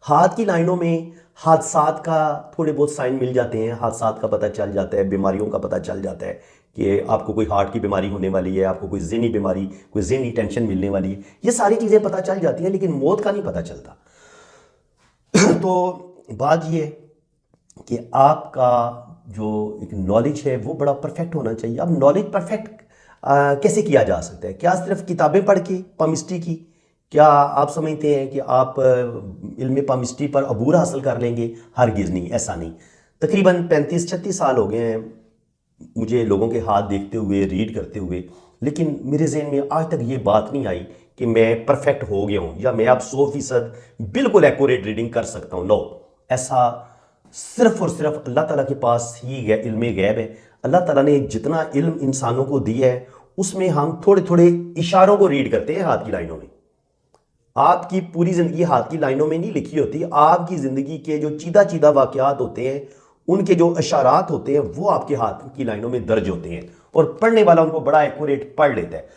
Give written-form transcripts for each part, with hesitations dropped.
हाथ की लाइनों में हादसात का थोड़े बहुत साइन मिल जाते हैं, हादसात का पता चल जाता है, बीमारियों का पता चल जाता है कि आपको कोई हार्ट की बीमारी होने वाली है, आपको कोई ज़हनी बीमारी, कोई ज़हनी टेंशन मिलने वाली है। ये सारी चीज़ें पता चल जाती हैं, लेकिन मौत का नहीं पता चलता। तो बात ये कि आपका जो एक नॉलेज है वो बड़ा परफेक्ट होना चाहिए। अब नॉलेज परफेक्ट कैसे किया जा सकता है? क्या सिर्फ किताबें पढ़ के पामिस्ट्री की? क्या आप समझते हैं कि आप इल्म पामिस्ट्री पर अबूर हासिल कर लेंगे? हरगिज़ नहीं, ऐसा नहीं। तकरीबन 35-36 साल हो गए हैं मुझे लोगों के हाथ देखते हुए, रीड करते हुए, लेकिन मेरे जहन में आज तक ये बात नहीं आई कि मैं परफेक्ट हो गया हूँ या मैं अब 100% बिल्कुल एक्यूरेट रीडिंग कर सकता हूँ। नो, ऐसा सिर्फ और सिर्फ अल्लाह ताला के पास ही इल्म गैब है। अल्लाह ताला ने जितना इल्म इंसानों को दिया है उसमें हम थोड़े थोड़े इशारों को रीड करते हैं हाथ की लाइनों में। आपकी पूरी जिंदगी हाथ की लाइनों में नहीं लिखी होती। आपकी जिंदगी के जो चीदा चीदा वाकयात होते हैं, उनके जो इशारात होते हैं, वो आपके हाथ की लाइनों में दर्ज होते हैं और पढ़ने वाला उनको बड़ा एक्यूरेट पढ़ लेता है।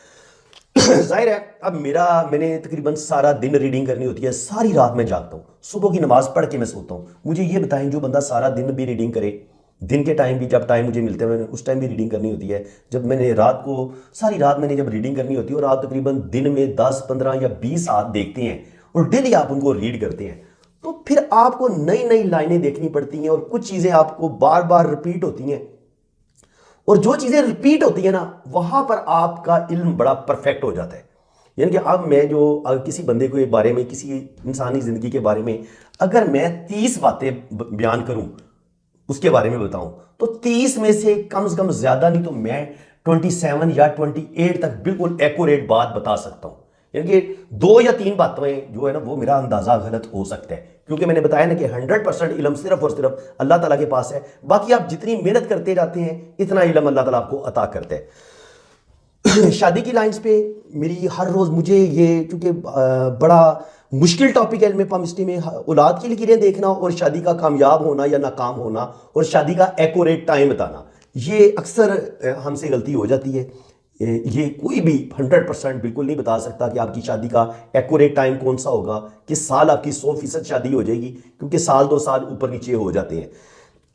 जाहिर है, अब मैंने तकरीबन सारा दिन रीडिंग करनी होती है, सारी रात में जागता हूँ, सुबह की नमाज पढ़ के मैं सोता हूँ। मुझे ये बताएं, जो बंदा सारा दिन भी रीडिंग करे, दिन के टाइम भी जब टाइम मुझे मिलते हैं मैंने उस टाइम भी रीडिंग करनी होती है, जब मैंने रात को सारी रात मैंने जब रीडिंग करनी होती है, और आप तकरीबन दिन में 10-15 या 20 हाथ देखते हैं और डेली आप उनको रीड करते हैं, तो फिर आपको नई नई लाइनें देखनी पड़ती हैं और कुछ चीज़ें आपको बार बार रिपीट होती हैं। और जो चीज़ें रिपीट होती है ना, वहां पर आपका इल्म बड़ा परफेक्ट हो जाता है। यानी कि अब मैं जो किसी बंदे के बारे में, किसी इंसानी ज़िंदगी के बारे में अगर मैं 30 बातें बयान करूं, उसके बारे में बताऊं, तो 30 में से कम ज़्यादा नहीं तो मैं 27 या 28 तक बिल्कुल एक्यूरेट बात बता सकता हूं। यानी कि 2 या 3 बातें जो है ना, वो मेरा अंदाज़ा गलत हो सकता है, क्योंकि मैंने बताया ना कि 100% इल्म सिर्फ और सिर्फ अल्लाह ताला के पास है। बाकी आप जितनी मेहनत करते जाते हैं, इतना इल्म अल्लाह ताला आपको अता करता है। शादी की लाइंस पे मेरी हर रोज़ मुझे ये, चूंकि बड़ा मुश्किल टॉपिक है इल्म पामिस्ट्री में, औलाद की लकीरें देखना और शादी का कामयाब होना या नाकाम होना और शादी का एक्यूरेट टाइम बताना, ये अक्सर हमसे गलती हो जाती है। ये कोई भी 100% बिल्कुल नहीं बता सकता कि आपकी शादी का एक्यूरेट टाइम कौन सा होगा, किस साल आपकी 100% शादी हो जाएगी, क्योंकि साल 2 साल ऊपर नीचे हो जाते हैं।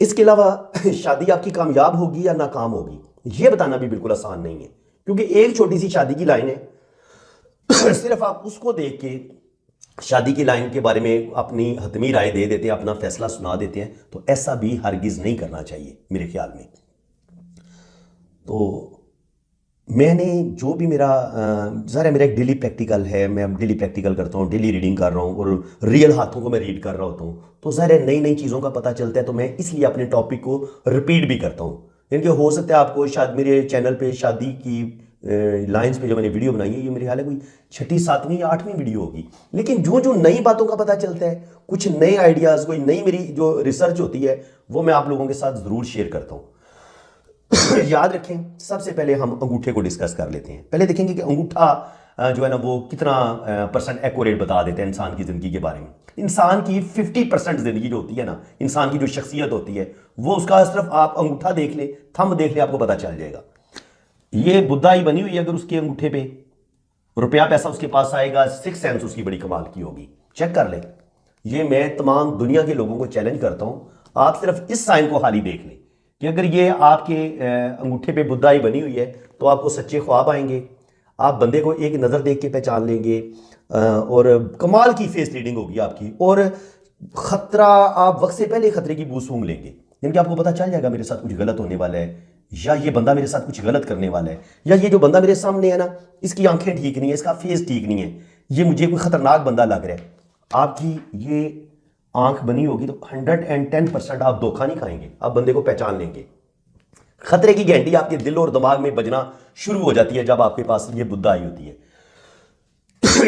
इसके अलावा शादी आपकी कामयाब होगी या नाकाम होगी, ये बताना भी बिल्कुल आसान नहीं है, क्योंकि एक छोटी सी शादी की लाइन है, सिर्फ आप उसको देख के शादी की लाइन के बारे में अपनी हतमी राय दे देते हैं, अपना फैसला सुना देते हैं। तो ऐसा भी हरगिज़ नहीं करना चाहिए मेरे ख्याल में। तो मैंने जो भी ज़रा मेरा एक डेली प्रैक्टिकल है, मैं डेली प्रैक्टिकल करता हूँ, डेली रीडिंग कर रहा हूँ और रियल हाथों को मैं रीड कर रहा होता हूँ, तो ज़रा नई नई चीज़ों का पता चलता है। तो मैं इसलिए अपने टॉपिक को रिपीट भी करता हूँ, क्योंकि हो सकता है आपको शायद मेरे चैनल पे शादी की लाइंस पे जो मैंने वीडियो बनाई है, ये मेरे ख्याल है कोई 6ठी 7वीं या 8वीं वीडियो होगी, लेकिन जो जो नई बातों का पता चलता है, कुछ नए आइडियाज़, कोई नई मेरी जो रिसर्च होती है, वो मैं आप लोगों के साथ ज़रूर शेयर करता हूँ। याद रखें, सबसे पहले हम अंगूठे को डिस्कस कर लेते हैं। पहले देखेंगे कि अंगूठा जो है ना, वो कितना परसेंट एक्यूरेट बता देते हैं इंसान की ज़िंदगी के बारे में। इंसान की 50% ज़िंदगी जो होती है ना, इंसान की जो शख्सियत होती है, वो उसका सिर्फ आप अंगूठा देख ले, थंब देख ले, आपको पता चल जाएगा। ये बुद्धा ही बनी हुई है, अगर उसके अंगूठे पे रुपया पैसा उसके पास आएगा, 6 सेंस उसकी बड़ी कमाल की होगी, चेक कर ले। ये मैं तमाम दुनिया के लोगों को चैलेंज करता हूं, आप सिर्फ इस साइन को खाली देख लें कि अगर ये आपके अंगूठे पे बुद्धा ही बनी हुई है, तो आपको सच्चे ख्वाब आएंगे, आप बंदे को एक नज़र देख के पहचान लेंगे, और कमाल की फेस रीडिंग होगी आपकी, और खतरा, आप वक्त से पहले खतरे की बू सूंघ लेंगे। यानी कि आपको पता चल जाएगा मेरे साथ कुछ गलत होने वाला है, या ये बंदा मेरे साथ कुछ गलत करने वाला है, या ये जो बंदा मेरे सामने है ना, इसकी आंखें ठीक नहीं है, इसका फेस ठीक नहीं है, ये मुझे कोई खतरनाक बंदा लग रहा है। आपकी ये आंख बनी होगी तो 110% आप धोखा नहीं खाएंगे, आप बंदे को पहचान लेंगे। खतरे की घंटी आपके दिल और दिमाग में बजना शुरू हो जाती है जब आपके पास ये बुद्धा आई होती है।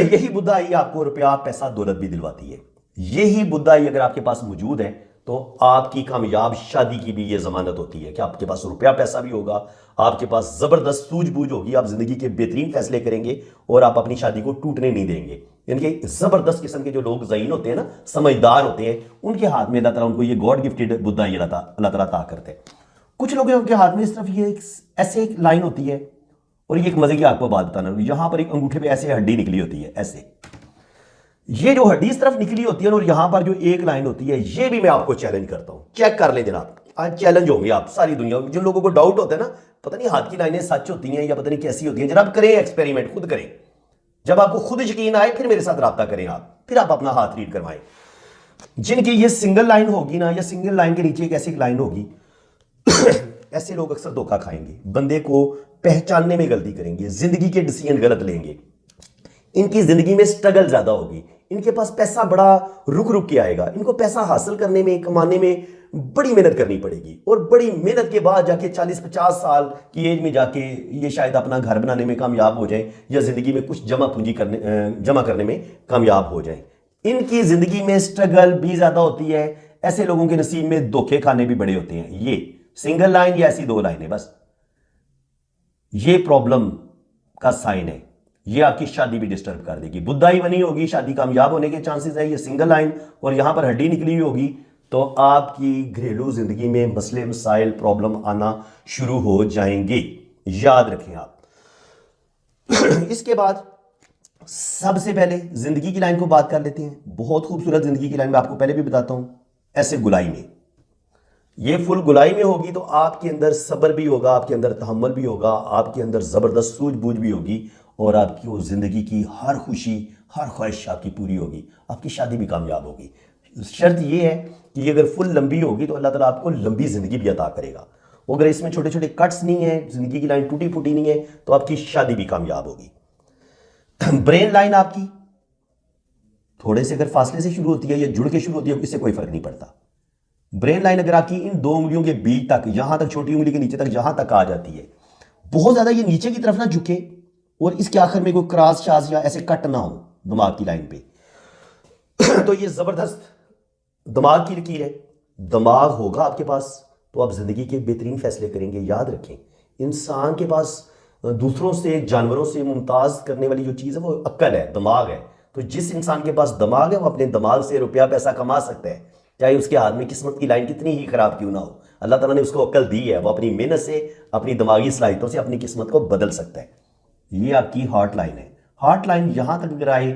यही बुद्धा आई आपको रुपया पैसा दौलत भी दिलवाती है। यही बुद्धा आई अगर आपके पास मौजूद है, तो आपकी कामयाब शादी की भी ये जमानत होती है कि आपके पास रुपया पैसा भी होगा, आपके पास जबरदस्त सूझबूझ होगी, आप जिंदगी के बेहतरीन फैसले करेंगे और आप अपनी शादी को टूटने नहीं देंगे। यानी कि जबरदस्त किस्म के जो लोग ज़हीन होते हैं ना, समझदार होते हैं, उनके हाथ में अल्लाह ताला उनको ये गॉड गिफ्टेड बुद्धा ये अल्लाह ताला अता करते हैं। कुछ लोग के हाथ में सिर्फ ये ऐसे एक लाइन होती है, और ये एक मजे की आपको बात बताना, यहां पर एक अंगूठे पे ऐसे हड्डी निकली होती है, ऐसे ये जो हड्डी इस तरफ निकली होती है और यहां पर जो एक लाइन होती है, ये भी मैं आपको चैलेंज करता हूं, चेक कर ले जनाब। आज चैलेंज होंगे आप सारी दुनिया में। जिन लोगों को डाउट होता है ना, पता नहीं हाथ की लाइनें सच होती हैं या पता नहीं कैसी होती हैं, जनाब करें एक्सपेरिमेंट, खुद करें। जब आपको खुद यकीन आए फिर मेरे साथ रब्ता करें आप, फिर आप अपना हाथ रीड करवाएं। जिनकी ये सिंगल लाइन होगी ना, या सिंगल लाइन के नीचे एक ऐसी लाइन होगी ऐसे लोग अक्सर धोखा खाएंगे, बंदे को पहचानने में गलती करेंगे, जिंदगी के डिसीजन गलत लेंगे, इनकी जिंदगी में स्ट्रगल ज्यादा होगी, इनके पास पैसा बड़ा रुक रुक के आएगा, इनको पैसा हासिल करने में, कमाने में बड़ी मेहनत करनी पड़ेगी, और बड़ी मेहनत के बाद जाके 40-50 साल की एज में जाके ये शायद अपना घर बनाने में कामयाब हो जाए, या जिंदगी में कुछ जमा करने में कामयाब हो जाए। इनकी जिंदगी में स्ट्रगल भी ज्यादा होती है, ऐसे लोगों के नसीब में धोखे खाने भी बड़े होते हैं। ये सिंगल लाइन या ऐसी 2 लाइनें बस, ये प्रॉब्लम का साइन है। ये आपकी शादी भी डिस्टर्ब कर देगी, बुद्धाई बनी होगी, शादी कामयाब होने के चांसेस है। ये सिंगल लाइन और यहां पर हड्डी निकली हुई होगी, तो आपकी घरेलू जिंदगी में मसले मसाइल प्रॉब्लम आना शुरू हो जाएंगे, याद रखें आप। इसके बाद सबसे पहले जिंदगी की लाइन को बात कर लेते हैं। बहुत खूबसूरत जिंदगी की लाइन, मैं आपको पहले भी बताता हूं। ऐसे गुलाई में, ये फुल गुलाई में होगी तो आपके अंदर सब्र भी होगा, आपके अंदर तहम्मुल भी होगा, आपके अंदर जबरदस्त सूझबूझ भी होगी, और आपकी वो जिंदगी की हर खुशी, हर ख्वाहिश आपकी पूरी होगी, आपकी शादी भी कामयाब होगी। शर्त ये है कि ये अगर फुल लंबी होगी तो अल्लाह ताला आपको लंबी जिंदगी भी अता करेगा। अगर इसमें छोटे छोटे कट्स नहीं है, जिंदगी की लाइन टूटी फूटी नहीं है, तो आपकी शादी भी कामयाब होगी। ब्रेन लाइन आपकी थोड़े से अगर फासले से शुरू होती है या जुड़ के शुरू होती है, इससे कोई फर्क नहीं पड़ता। ब्रेन लाइन अगर आपकी इन 2 उंगलियों के बीच तक, यहां तक, छोटी उंगली के नीचे तक, जहां तक आ जाती है, बहुत ज्यादा ये नीचे की तरफ ना झुके और इसके आखिर में कोई क्रॉस शास या ऐसे कट ना हो दिमाग की लाइन पे तो ये जबरदस्त दिमाग की लकीर है। दिमाग होगा आपके पास तो आप जिंदगी के बेहतरीन फैसले करेंगे। याद रखें, इंसान के पास दूसरों से, जानवरों से मुमताज करने वाली जो चीज़ है वो अक्ल है, दिमाग है। तो जिस इंसान के पास दिमाग है वो अपने दिमाग से रुपया पैसा कमा सकता है, चाहे उसके हाथ में किस्मत की लाइन कितनी ही खराब क्यों ना हो। अल्लाह ताला ने उसको अक्ल दी है, वो अपनी मेहनत से, अपनी दिमागी सलाहियतों से अपनी किस्मत को बदल सकता है। ये आपकी हार्ट लाइन है। हार्ट लाइन यहां तक अगर आए,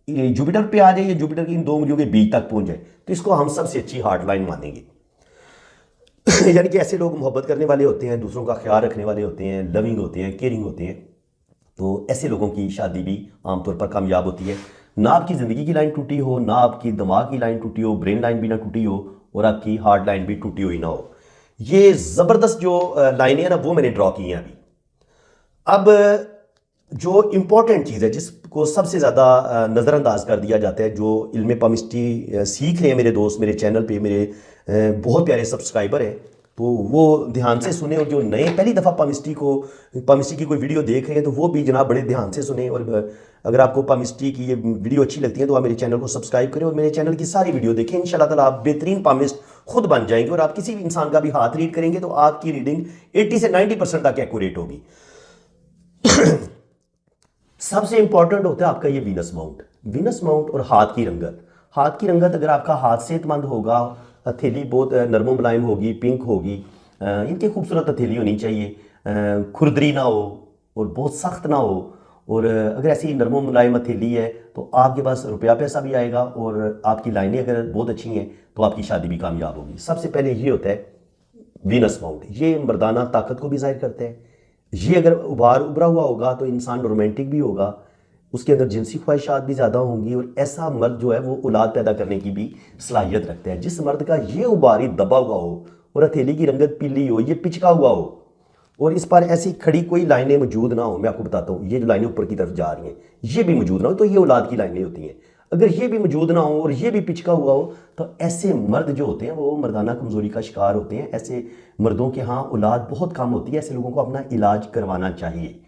जुपिटर पे आ जाए, या जुपिटर की इन 2 उंगलियों के बीच तक पहुंच जाए, तो इसको हम सबसे अच्छी हार्ट लाइन मानेंगे। यानी कि ऐसे लोग मोहब्बत करने वाले होते हैं, दूसरों का ख्याल रखने वाले होते हैं, लविंग होते हैं, केयरिंग होते हैं, तो ऐसे लोगों की शादी भी आमतौर पर कामयाब होती है। ना आपकी ज़िंदगी की लाइन टूटी हो, ना आपकी दिमाग की लाइन टूटी हो, ब्रेन लाइन भी ना टूटी हो, और आपकी हार्ट लाइन भी टूटी हुई ना हो। ये ज़बरदस्त जो लाइनें हैं ना, वो मैंने ड्रॉ की हैं अभी। अब जो इम्पोर्टेंट चीज़ है, जिसको सबसे ज़्यादा नज़रअंदाज कर दिया जाता है, जो इल्म पामिस्ट्री सीख रहे हैं मेरे दोस्त, मेरे चैनल पे मेरे बहुत प्यारे सब्सक्राइबर हैं, तो वो ध्यान से सुने। और जो नए पहली दफ़ा पामिस्ट्री की कोई वीडियो देख रहे हैं, तो वो भी जनाब बड़े ध्यान से सुने। और अगर आपको पामिस्ट्री की ये वीडियो अच्छी लगती है तो आप मेरे चैनल को सब्सक्राइब करें और मेरे चैनल की सारी वीडियो देखें। इंशाल्लाह ताला आप बेहतरीन पामिस्ट खुद बन जाएंगे, और आप किसी भी इंसान का भी हाथ रीड करेंगे तो आपकी रीडिंग 80 से 90% तक एक्यूरेट होगी। सबसे इंपॉर्टेंट होता है आपका ये वीनस माउंट और हाथ की रंगत। हाथ की रंगत अगर आपका हाथ सेहतमंद होगा, हथेली बहुत नरम मुलायम होगी, पिंक होगी, इनकी खूबसूरत हथेली होनी चाहिए, खुरदरी ना हो और बहुत सख्त ना हो, और अगर ऐसी नरम मुलायम हथेली है तो आपके पास रुपया पैसा भी आएगा, और आपकी लाइनें अगर बहुत अच्छी हैं तो आपकी शादी भी कामयाब होगी। सबसे पहले ये होता है वीनस माउंट, ये मर्दाना ताकत को भी जाहिर करता है। ये अगर उभरा हुआ होगा तो इंसान रोमांटिक भी होगा, उसके अंदर जिनसी ख्वाहिशात भी ज़्यादा होंगी, और ऐसा मर्द जो है वो औलाद पैदा करने की भी सलाहियत रखता है। जिस मर्द का ये उबारी दबा हुआ हो और हथेली की रंगत पीली हो, ये पिचका हुआ हो, और इस पर ऐसी खड़ी कोई लाइनें मौजूद ना हो, मैं आपको बताता हूँ, ये जो लाइनें ऊपर की तरफ जा रही हैं ये भी मौजूद ना हो, तो ये औलाद की लाइनें होती हैं। अगर ये भी मौजूद ना हो और ये भी पिचका हुआ हो, तो ऐसे मर्द जो होते हैं वो मर्दाना कमजोरी का शिकार होते हैं। ऐसे मर्दों के यहाँ औलाद बहुत कम होती है, ऐसे लोगों को अपना इलाज करवाना चाहिए।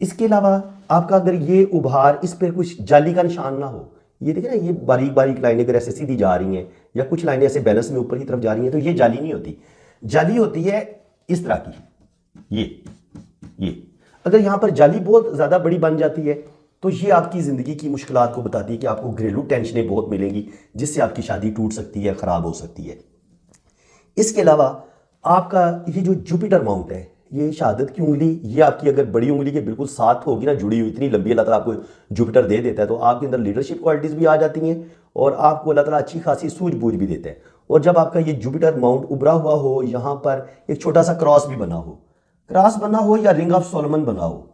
इसके अलावा आपका अगर ये उभार, इस पर कुछ जाली का निशान ना हो, ये देखें ना, ये बारीक बारीक लाइनें अगर ऐसे सीधी जा रही हैं, या कुछ लाइनें ऐसे बैलेंस में ऊपर की तरफ जा रही हैं, तो ये जाली नहीं होती। जाली होती है इस तरह की, ये अगर यहाँ पर जाली बहुत ज़्यादा बड़ी बन जाती है तो ये आपकी ज़िंदगी की मुश्किलात को बताती है कि आपको घरेलू टेंशनें बहुत मिलेंगी, जिससे आपकी शादी टूट सकती है, ख़राब हो सकती है। इसके अलावा आपका ये जो जुपिटर माउंट है, ये शहादत की उंगली, ये आपकी अगर बड़ी उंगली के बिल्कुल साथ होगी ना, जुड़ी हुई, इतनी लंबी अल्लाह ताला आपको जुपिटर दे देता है, तो आपके अंदर लीडरशिप क्वालिटीज़ भी आ जाती हैं और आपको अल्लाह ताला अच्छी खासी सूझबूझ भी देता है। और जब आपका ये जुपिटर माउंट उभरा हुआ हो, यहाँ पर एक छोटा सा क्रॉस भी बना हो, क्रॉस बना हो या रिंग ऑफ सोलोमन बना हो,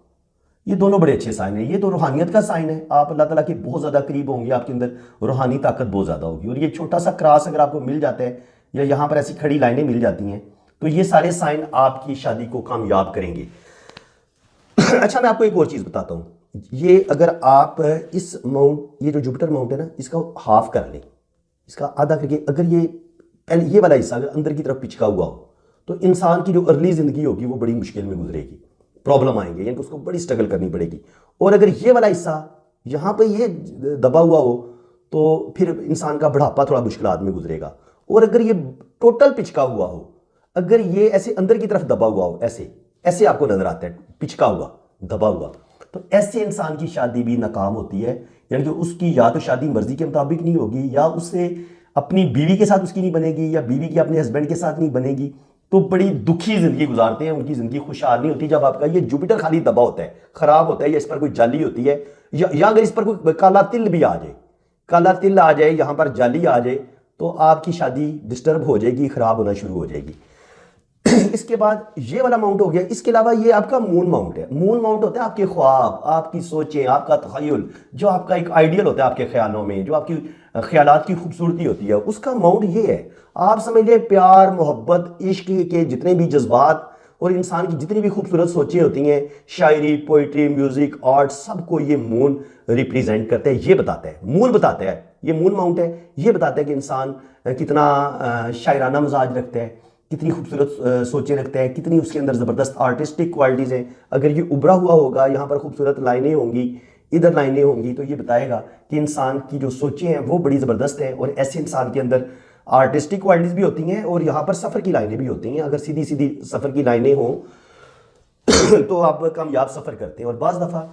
ये दोनों बड़े अच्छे साइन है। ये तो रूहानियत का साइन है, आप अल्लाह ताला के बहुत ज़्यादा करीब होंगे, आपके अंदर रूहानी ताकत बहुत ज़्यादा होगी। और ये छोटा सा क्रॉस अगर आपको मिल जाता है या यहाँ पर ऐसी खड़ी लाइनें मिल जाती हैं, तो ये सारे साइन आपकी शादी को कामयाब करेंगे। अच्छा, मैं आपको एक और चीज़ बताता हूँ। ये अगर आप इस माउंट, ये जो जुपिटर माउंट है ना, इसका हाफ कर लें, इसका आधा करके, अगर ये पहले ये वाला हिस्सा अगर अंदर की तरफ पिचका हुआ हो, तो इंसान की जो अर्ली ज़िंदगी होगी वो बड़ी मुश्किल में गुजरेगी, प्रॉब्लम आएंगे, यानी उसको बड़ी स्ट्रगल करनी पड़ेगी। और अगर ये वाला हिस्सा यहाँ पे ये दबा हुआ हो, तो फिर इंसान का बुढ़ापा थोड़ा मुश्किलात में गुजरेगा। और अगर ये टोटल पिचका हुआ हो, अगर ये ऐसे अंदर की तरफ दबा हुआ हो, ऐसे ऐसे आपको नजर आता है, पिचका हुआ, दबा हुआ, तो ऐसे इंसान की शादी भी नाकाम होती है। यानी कि उसकी या तो शादी मर्जी के मुताबिक नहीं होगी, या उससे अपनी बीवी के साथ उसकी नहीं बनेगी, या बीवी की अपने हस्बैंड के साथ नहीं बनेगी, तो बड़ी दुखी जिंदगी गुजारते हैं, उनकी जिंदगी खुशहाल नहीं होती। जब आपका ये जुपिटर खाली दबा होता है, खराब होता है, या इस पर कोई जाली होती है, या अगर इस पर कोई काला तिल भी आ जाए, काला तिल आ जाए, यहाँ पर जाली आ जाए, तो आपकी शादी डिस्टर्ब हो जाएगी, खराब होना शुरू हो जाएगी। इसके बाद ये वाला माउंट हो गया। इसके अलावा ये आपका मून माउंट है। मून माउंट होता है आपके ख्वाब, आपकी सोचें, आपका तखय्युल, जो आपका एक आइडियल होता है आपके ख्यालों में, जो आपकी ख्यालात की खूबसूरती होती है, उसका माउंट ये है। आप समझ लें प्यार, मोहब्बत, इश्क के जितने भी जज्बात और इंसान की जितनी भी खूबसूरत सोचें होती हैं, शायरी, पोइट्री, म्यूजिक, आर्ट, सबको ये मून रिप्रेजेंट करता है। ये बताता है, मून बताता है, ये मून माउंट है, ये बताता है कि इंसान कितना शायराना मिजाज रखता है, कितनी खूबसूरत सोचें रखता है, कितनी उसके अंदर ज़बरदस्त आर्टिस्टिक क्वालिटीज़ हैं। अगर ये उभरा हुआ होगा, यहाँ पर खूबसूरत लाइनें होंगी, इधर लाइनें होंगी, तो ये बताएगा कि इंसान की जो सोचें हैं वो बड़ी ज़बरदस्त हैं। और ऐसे इंसान के अंदर आर्टिस्टिक क्वालिटीज़ भी होती हैं और यहाँ पर सफ़र की लाइनें भी होती हैं। अगर सीधी सीधी सफ़र की लाइनें हों तो आप कामयाब सफ़र करते हैं। और बाज़ दफ़ा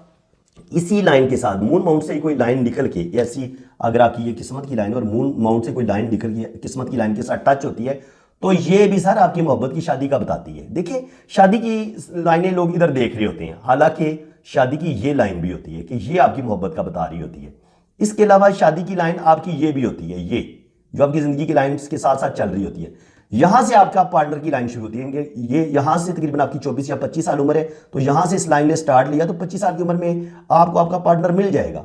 इसी लाइन के साथ मून माउंट से कोई लाइन निकल के, ऐसी अगर आपकी ये किस्मत की लाइन और मून माउंट से कोई लाइन निकल के किस्मत की लाइन के साथ टच होती है, तो ये भी सर आपकी मोहब्बत की शादी का बताती है। देखिए, शादी की लाइनें लोग इधर देख रहे होते हैं, हालांकि शादी की ये लाइन भी होती है कि ये आपकी मोहब्बत का बता रही होती है। इसके अलावा शादी की लाइन आपकी ये भी होती है, ये जो आपकी जिंदगी की लाइन के साथ साथ चल रही होती है। यहां से आपका पार्टनर की लाइन शुरू होती है। ये यहां से तकरीबन आपकी 24 या 25 साल उम्र है, तो यहां से इस लाइन ने स्टार्ट लिया, तो 25 साल की उम्र में आपको आपका पार्टनर मिल जाएगा।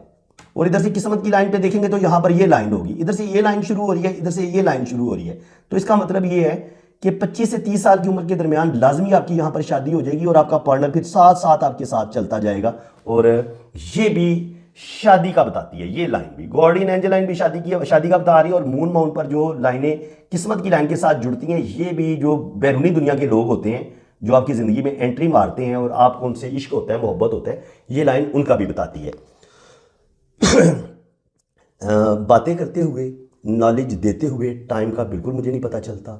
और इधर से किस्मत की लाइन पे देखेंगे तो यहां पर ये लाइन होगी, इधर से ये लाइन शुरू हो रही है, इधर से ये लाइन शुरू हो रही है। तो इसका मतलब ये है कि 25 से 30 साल की उम्र के दरमियान लाजमी आपकी यहां पर शादी हो जाएगी और आपका पार्टनर फिर साथ साथ आपके साथ चलता जाएगा। और ये भी शादी का बताती है, ये लाइन भी, गार्डियन एंजल लाइन भी शादी का बता रही है। और मून माउंट पर जो लाइनें किस्मत की लाइन के साथ जुड़ती हैं, ये भी जो बैरूनी दुनिया के लोग होते हैं, जो आपकी जिंदगी में एंट्री मारते हैं और आपको उनसे इश्क होता है, मोहब्बत होता है, ये लाइन उनका भी बताती है। बातें करते हुए, नॉलेज देते हुए टाइम का बिल्कुल मुझे नहीं पता चलता।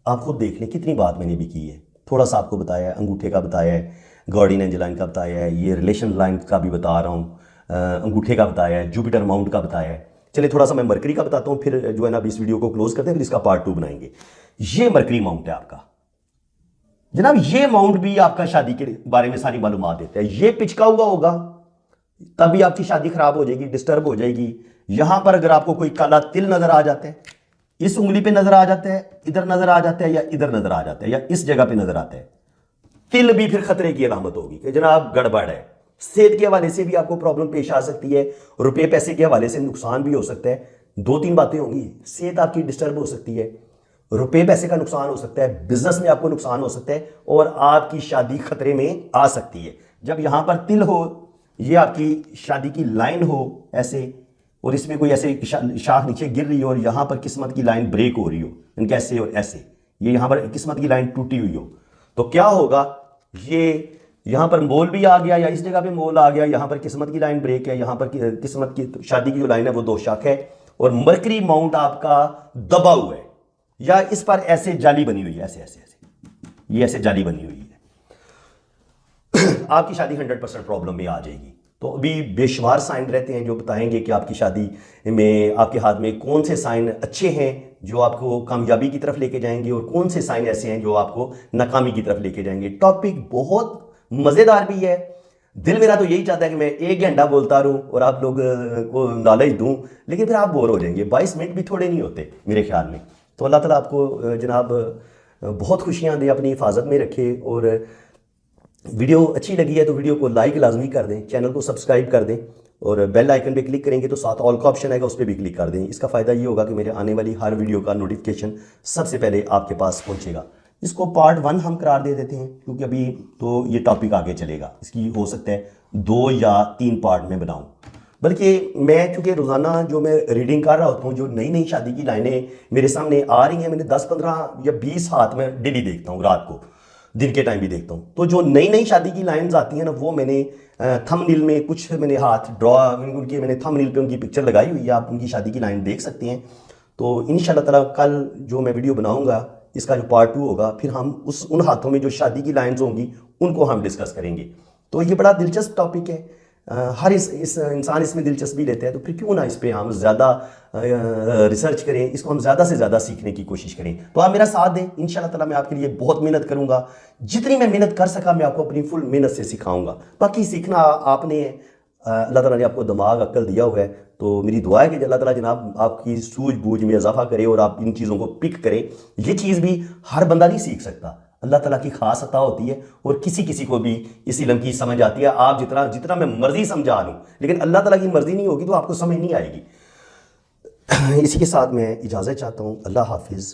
आप खुद देख लें कितनी बात मैंने भी की है। थोड़ा सा आपको बताया है, अंगूठे का बताया है, गार्डियन एंजल लाइन का बताया है, ये रिलेशन लाइन का भी बता रहा हूँ, अंगूठे का बताया है, जुपिटर माउंट का बताया है। चलिए थोड़ा सा मैं मरकरी का बताता हूँ, फिर जो है ना इस वीडियो को क्लोज करते हैं, फिर इसका पार्ट 2 बनाएंगे। ये मरकरी माउंट है आपका जनाब। ये माउंट भी आपका शादी के बारे में सारी मालूमात देता है। ये पिचका हुआ होगा तभी आपकी शादी खराब हो जाएगी, डिस्टर्ब हो जाएगी। यहां पर अगर आपको कोई काला तिल नजर आ जाता है, इस उंगली पे नजर आ जाता है, इधर नजर आ जाता है, या इधर नजर आ जाता है, या इस जगह पे नजर आता है, तिल भी फिर खतरे की अलामत होगी कि जनाब गड़बड़ है। सेहत के हवाले से भी आपको प्रॉब्लम पेश आ सकती है, रुपए पैसे के हवाले से नुकसान भी हो सकता है। 2-3 बातें होंगी, सेहत आपकी डिस्टर्ब हो सकती है, रुपए पैसे का नुकसान हो सकता है, बिजनेस में आपको नुकसान हो सकता है, और आपकी शादी खतरे में आ सकती है। जब यहां पर तिल हो, ये आपकी शादी की लाइन हो ऐसे, और इसमें कोई ऐसे शाख नीचे गिर रही हो और यहां पर किस्मत की लाइन ब्रेक हो रही हो, कैसे और ऐसे, ये यहां पर किस्मत की लाइन टूटी हुई हो, तो क्या होगा? ये यहां पर मोल भी आ गया, या इस जगह पे मोल आ गया, यहां पर किस्मत की लाइन ब्रेक है, यहां पर किस्मत की शादी की जो लाइन है वो 2 शाख है, और मरकरी माउंट आपका दबा हुआ है, या इस पर ऐसे जाली बनी हुई है, ऐसे ऐसे ऐसे, ये ऐसे जाली बनी हुई है। आपकी शादी 100% प्रॉब्लम में आ जाएगी। तो अभी बेशुमार साइन रहते हैं जो बताएंगे कि आपकी शादी में आपके हाथ में कौन से साइन अच्छे हैं जो आपको कामयाबी की तरफ लेके जाएंगे और कौन से साइन ऐसे हैं जो आपको नाकामी की तरफ लेके जाएंगे। टॉपिक बहुत मज़ेदार भी है। दिल मेरा तो यही चाहता है कि मैं 1 घंटा बोलता रहूं और आप लोग को नॉलेज दूं, लेकिन फिर आप बोर हो जाएंगे। 22 मिनट भी थोड़े नहीं होते मेरे ख्याल में। तो अल्लाह ताला आपको जनाब बहुत खुशियां दे, अपनी हिफाजत में रखे। और वीडियो अच्छी लगी है तो वीडियो को लाइक लाजमी कर दें, चैनल को सब्सक्राइब कर दें और बेल आइकन पे क्लिक करेंगे तो साथ ऑल का ऑप्शन आएगा, उस पर भी क्लिक कर दें। इसका फ़ायदा ये होगा कि मेरे आने वाली हर वीडियो का नोटिफिकेशन सबसे पहले आपके पास पहुंचेगा। इसको पार्ट 1 हम करार दे देते हैं क्योंकि अभी तो ये टॉपिक आगे चलेगा। इसकी हो सकता है 2 या 3 पार्ट में बनाऊं, बल्कि मैं चूँकि रोज़ाना जो मैं रीडिंग कर रहा होता हूँ, जो नई नई शादी की लाइनें मेरे सामने आ रही हैं, मैंने 10, 15 या 20 हाथ में डेली देखता हूँ, रात को दिन के टाइम भी देखता हूँ। तो जो नई नई शादी की लाइंस आती हैं ना, वो मैंने थंबनेल में कुछ मैंने हाथ ड्रॉ उनके मैंने थंबनेल पे उनकी पिक्चर लगाई हुई है, आप उनकी शादी की लाइन देख सकते हैं। तो इंशाल्लाह ताला कल जो मैं वीडियो बनाऊंगा इसका जो पार्ट 2 होगा, फिर हम उन हाथों में जो शादी की लाइन्स होंगी उनको हम डिस्कस करेंगे। तो ये बड़ा दिलचस्प टॉपिक है, हर इस इंसान इसमें दिलचस्पी लेते हैं, तो फिर क्यों ना इस पर हम ज़्यादा रिसर्च करें, इसको हम ज़्यादा से ज़्यादा सीखने की कोशिश करें। तो आप मेरा साथ दें, इंशाल्लाह ताला मैं आपके लिए बहुत मेहनत करूँगा। जितनी मैं मेहनत कर सका मैं आपको अपनी फुल मेहनत से सिखाऊंगा। बाकी सीखना आपने, अल्लाह ताला ने आपको दिमाग अक्ल दिया हुआ है, तो मेरी दुआ है कि अल्लाह ताला जनाब आपकी सूझबूझ में इजाफा करे और आप इन चीज़ों को पिक करें। ये चीज़ भी हर बंदा नहीं सीख सकता, अल्लाह ताला की खास अता होती है और किसी किसी को भी इस इल्म की समझ आती है। आप जितना मैं मर्जी समझा लूँ, लेकिन अल्लाह ताला की मर्जी नहीं होगी तो आपको समझ नहीं आएगी। इसी के साथ मैं इजाज़त चाहता हूँ। अल्लाह हाफिज़।